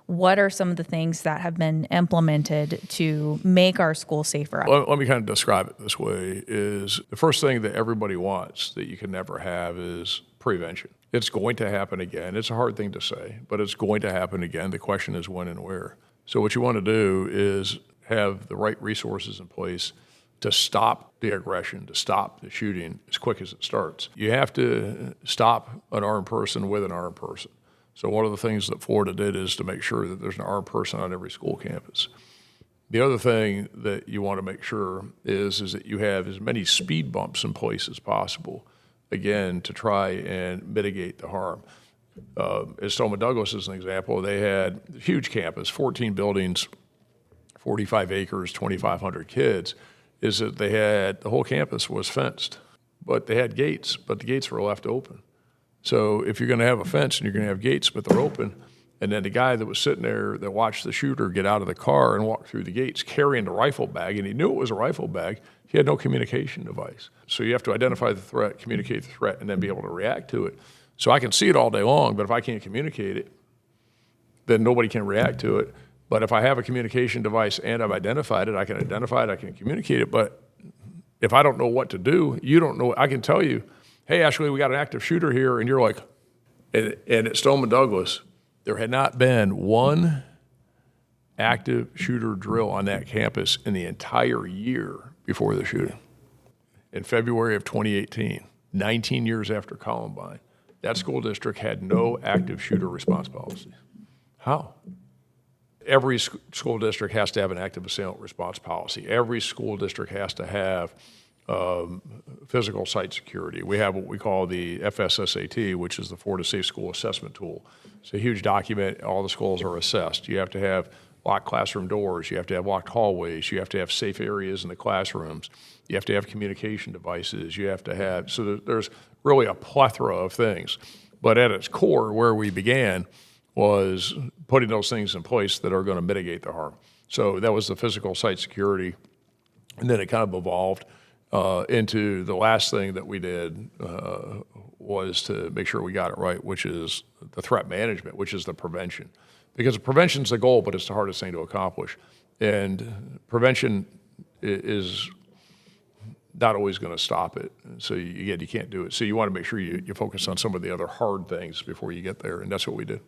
what are some of the things that have been implemented to make our school safer? Let me kind of describe it this way, is the first thing that everybody wants that you can never have is prevention. It's going to happen again. It's a hard thing to say, but it's going to happen again. The question is when and where. So what you want to do is have the right resources in place to stop the aggression, to stop the shooting as quick as it starts. You have to stop an armed person with an armed person. So one of the things that Florida did is to make sure that there's an armed person on every school campus. The other thing that you want to make sure is that you have as many speed bumps in place as possible, again, to try and mitigate the harm. As Stoneman Douglas is an example, they had a huge campus, 14 buildings, 45 acres, 2,500 kids, is that they had, the whole campus was fenced, but they had gates, but the gates were left open. So if you're going to have a fence and you're going to have gates, but they're open, and then the guy that was sitting there that watched the shooter get out of the car and walk through the gates carrying the rifle bag, and he knew it was a rifle bag, he had no communication device. So you have to identify the threat, communicate the threat, and then be able to react to it. So I can see it all day long, but if I can't communicate it, then nobody can react to it. But if I have a communication device and I've identified it, I can identify it, I can communicate it. But if I don't know what to do, you don't know. I can tell you, hey, Ashley, we got an active shooter here. And you're like, and at Stoneman Douglas, there had not been one active shooter drill on that campus in the entire year before the shooting. In February of 2018, 19 years after Columbine, that school district had no active shooter response policy. How? Every school district has to have an active assailant response policy. Every school district has to have physical site security. We have what we call the FSSAT, which is the Florida Safe School Assessment Tool. It's a huge document. All the schools are assessed. You have to have locked classroom doors. You have to have locked hallways. You have to have safe areas in the classrooms. You have to have communication devices. You have to have, so there's really a plethora of things. But at its core, where we began was putting those things in place that are going to mitigate the harm. So that was the physical site security. And then it kind of evolved into the last thing that we did was to make sure we got it right, which is the threat management, which is the prevention. Because prevention's the goal, but it's the hardest thing to accomplish. And prevention is not always going to stop it. So you can't do it. So you want to make sure you focus on some of the other hard things before you get there, and that's what we did.